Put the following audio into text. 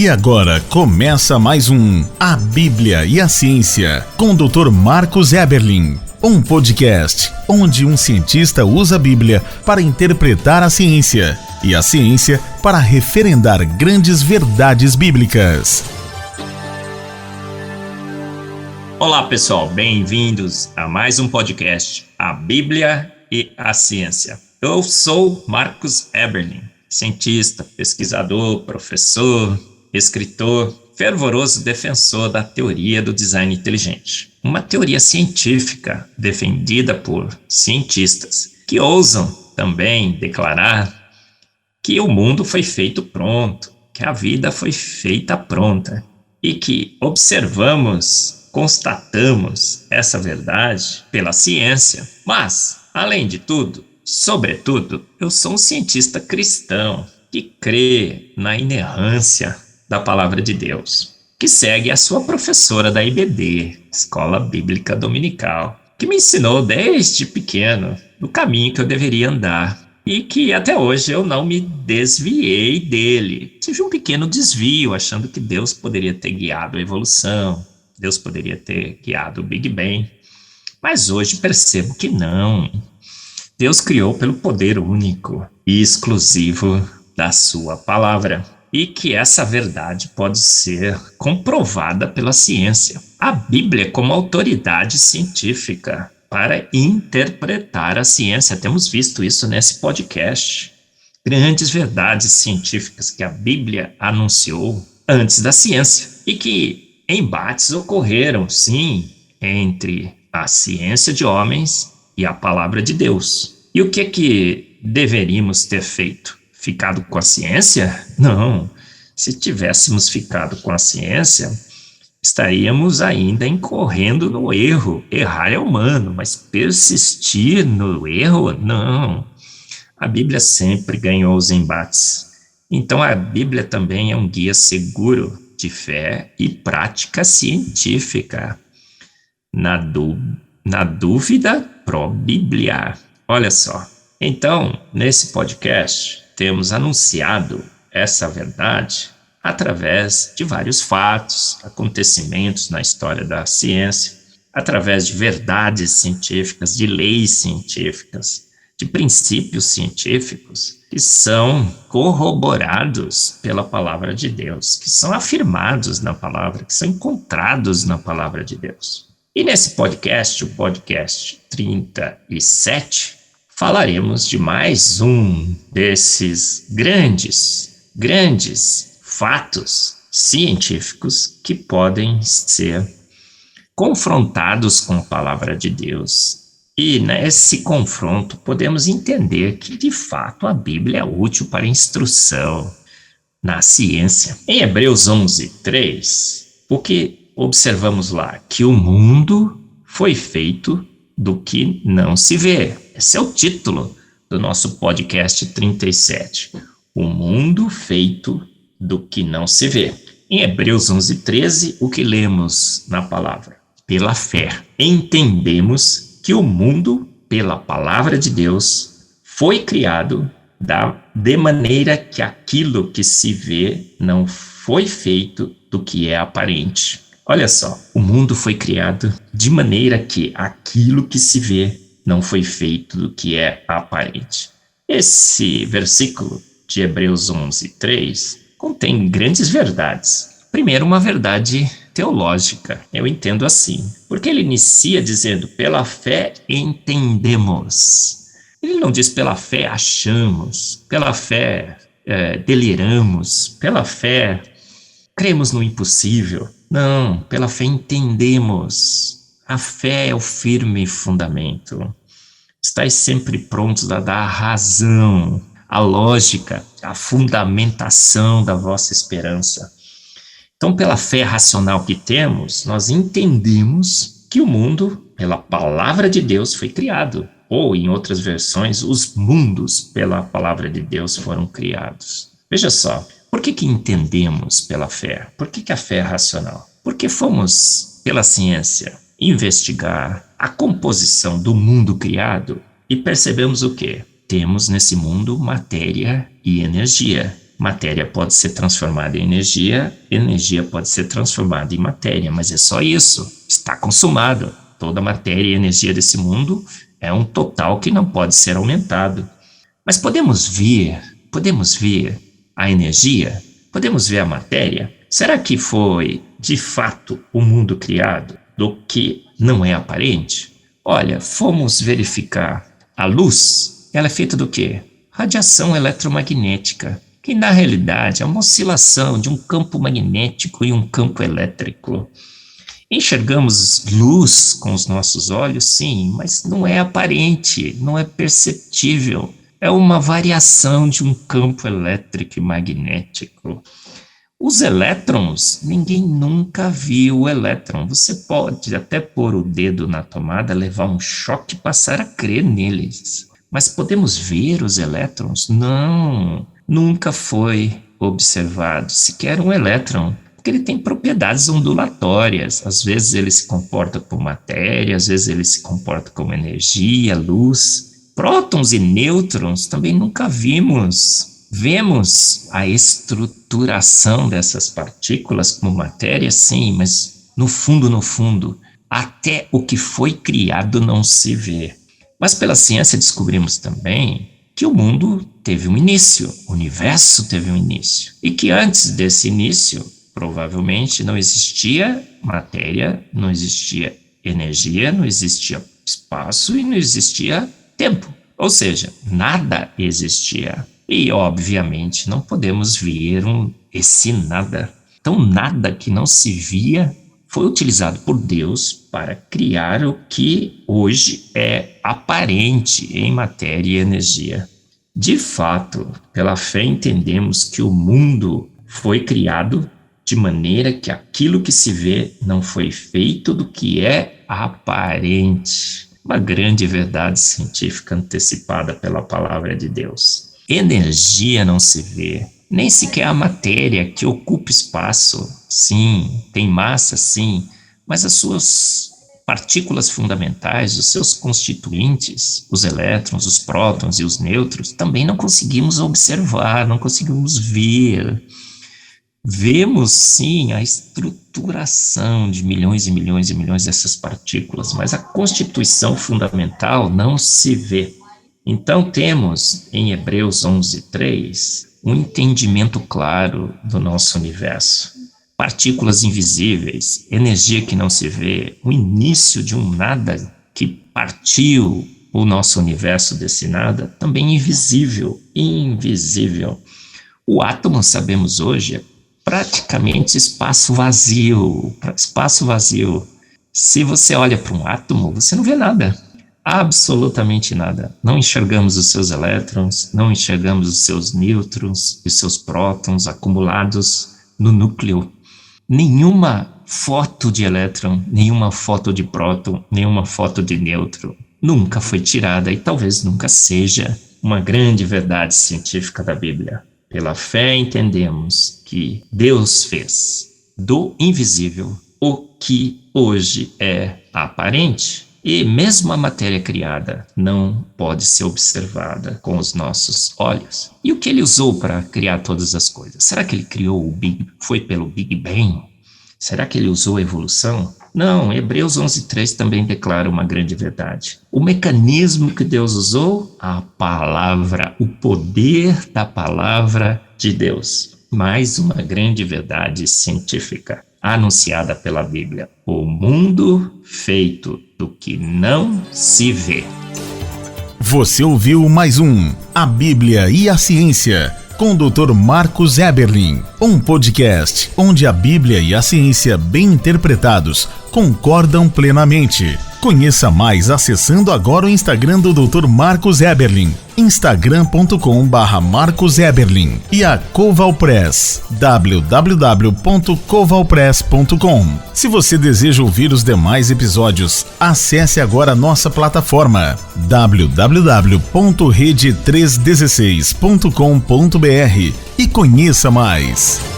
E agora começa mais um A Bíblia e a Ciência, com o Dr. Marcos Eberlin. Um podcast onde um cientista usa a Bíblia para interpretar a ciência e a ciência para referendar grandes verdades bíblicas. Olá pessoal, bem-vindos a mais um podcast, A Bíblia e a Ciência. Eu sou Marcos Eberlin, cientista, pesquisador, professor, escritor, fervoroso defensor da teoria do design inteligente. Uma teoria científica defendida por cientistas que ousam também declarar que o mundo foi feito pronto, que a vida foi feita pronta e que constatamos essa verdade pela ciência. Mas, além de tudo, sobretudo, eu sou um cientista cristão que crê na inerrância da palavra de Deus, que segue a sua professora da IBD, Escola Bíblica Dominical, que me ensinou desde pequeno do caminho que eu deveria andar e que até hoje eu não me desviei dele. Tive um pequeno desvio, achando que Deus poderia ter guiado a evolução, Deus poderia ter guiado o Big Bang, mas hoje percebo que não. Deus criou pelo poder único e exclusivo da sua palavra, e que essa verdade pode ser comprovada pela ciência. A Bíblia como autoridade científica para interpretar a ciência. Temos visto isso nesse podcast. Grandes verdades científicas que a Bíblia anunciou antes da ciência e que embates ocorreram, sim, entre a ciência de homens e a palavra de Deus. E o que deveríamos ter feito? Ficado com a ciência? Não. Se tivéssemos ficado com a ciência, estaríamos ainda incorrendo no erro. Errar é humano, mas persistir no erro, não. A Bíblia sempre ganhou os embates. Então a Bíblia também é um guia seguro de fé e prática científica. Na dúvida, pró-Bíblia. Olha só. Então, nesse podcast, temos anunciado essa verdade através de vários fatos, acontecimentos na história da ciência, através de verdades científicas, de leis científicas, de princípios científicos que são corroborados pela palavra de Deus, que são afirmados na palavra, que são encontrados na palavra de Deus. E nesse podcast, o podcast 37, falaremos de mais um desses grandes fatos científicos que podem ser confrontados com a palavra de Deus. E nesse confronto podemos entender que, de fato, a Bíblia é útil para instrução na ciência. Em Hebreus 11:3, o que observamos lá? Que o mundo foi feito do que não se vê. Esse é o título do nosso podcast 37. O mundo feito do que não se vê. Em Hebreus 11:13, o que lemos na palavra? Pela fé, entendemos que o mundo, pela palavra de Deus, foi criado de maneira que aquilo que se vê não foi feito do que é aparente. Olha só, o mundo foi criado de maneira que aquilo que se vê não foi feito do que é aparente. Esse versículo de Hebreus 11:3 contém grandes verdades. Primeiro, uma verdade teológica, eu entendo assim, porque ele inicia dizendo, pela fé entendemos. Ele não diz pela fé achamos, pela fé deliramos, pela fé cremos no impossível. Não, pela fé entendemos. A fé é o firme fundamento. Estais sempre prontos a dar a razão, a lógica, a fundamentação da vossa esperança. Então, pela fé racional que temos, nós entendemos que o mundo, pela palavra de Deus, foi criado. Ou, em outras versões, os mundos, pela palavra de Deus, foram criados. Veja só, por que entendemos pela fé? Por que a fé é racional? Porque fomos, pela ciência, investigar a composição do mundo criado e percebemos o quê? Temos nesse mundo matéria e energia. Matéria pode ser transformada em energia, energia pode ser transformada em matéria, mas é só isso. Está consumado. Toda a matéria e energia desse mundo é um total que não pode ser aumentado. Mas podemos ver a energia? Podemos ver a matéria? Será que foi, de fato, o mundo criado do que não é aparente? Olha, fomos verificar a luz. Ela é feita do quê? Radiação eletromagnética, que na realidade é uma oscilação de um campo magnético e um campo elétrico. Enxergamos luz com os nossos olhos, sim, mas não é aparente, não é perceptível. É uma variação de um campo elétrico e magnético. Os elétrons, ninguém nunca viu o elétron. Você pode até pôr o dedo na tomada, levar um choque e passar a crer neles. Mas podemos ver os elétrons? Não, nunca foi observado sequer um elétron, porque ele tem propriedades ondulatórias. Às vezes ele se comporta como matéria, às vezes ele se comporta como energia, luz. Prótons e nêutrons também nunca vimos. Vemos a estruturação dessas partículas como matéria, sim, mas no fundo, até o que foi criado não se vê. Mas pela ciência descobrimos também que o mundo teve um início, o universo teve um início, e que antes desse início, provavelmente não existia matéria, não existia energia, não existia espaço e não existia tempo. Ou seja, nada existia. E, obviamente, não podemos ver esse nada. Então, nada que não se via foi utilizado por Deus para criar o que hoje é aparente em matéria e energia. De fato, pela fé entendemos que o mundo foi criado de maneira que aquilo que se vê não foi feito do que é aparente. Uma grande verdade científica antecipada pela palavra de Deus. Energia não se vê, nem sequer a matéria que ocupa espaço. Sim, tem massa, sim, mas as suas partículas fundamentais, os seus constituintes, os elétrons, os prótons e os nêutrons, também não conseguimos observar, não conseguimos ver. Vemos, sim, a estruturação de milhões e milhões e milhões dessas partículas, mas a constituição fundamental não se vê. Então temos, em Hebreus 11:3, um entendimento claro do nosso universo. Partículas invisíveis, energia que não se vê, o início de um nada que partiu o nosso universo desse nada, também invisível. O átomo, sabemos hoje, é praticamente espaço vazio. Se você olha para um átomo, você não vê nada. Absolutamente nada. Não enxergamos os seus elétrons, não enxergamos os seus nêutrons e os seus prótons acumulados no núcleo. Nenhuma foto de elétron, nenhuma foto de próton, nenhuma foto de nêutron nunca foi tirada e talvez nunca seja uma grande verdade científica da Bíblia. Pela fé entendemos que Deus fez do invisível o que hoje é aparente. E mesmo a matéria criada não pode ser observada com os nossos olhos. E o que ele usou para criar todas as coisas? Será que ele criou foi pelo Big Bang? Será que ele usou a evolução? Não, Hebreus 11:3 também declara uma grande verdade. O mecanismo que Deus usou, a palavra, o poder da palavra de Deus. Mais uma grande verdade científica anunciada pela Bíblia. O mundo feito do que não se vê. Você ouviu mais um A Bíblia e a Ciência, com o Dr. Marcos Eberlin, um podcast onde a Bíblia e a ciência bem interpretados concordam plenamente. Conheça mais acessando agora o Instagram do Dr. Marcos Eberlin, instagram.com/Marcos Eberlin, e a Coval Press, www.covalpress.com. Se você deseja ouvir os demais episódios, acesse agora a nossa plataforma www.rede316.com.br e conheça mais.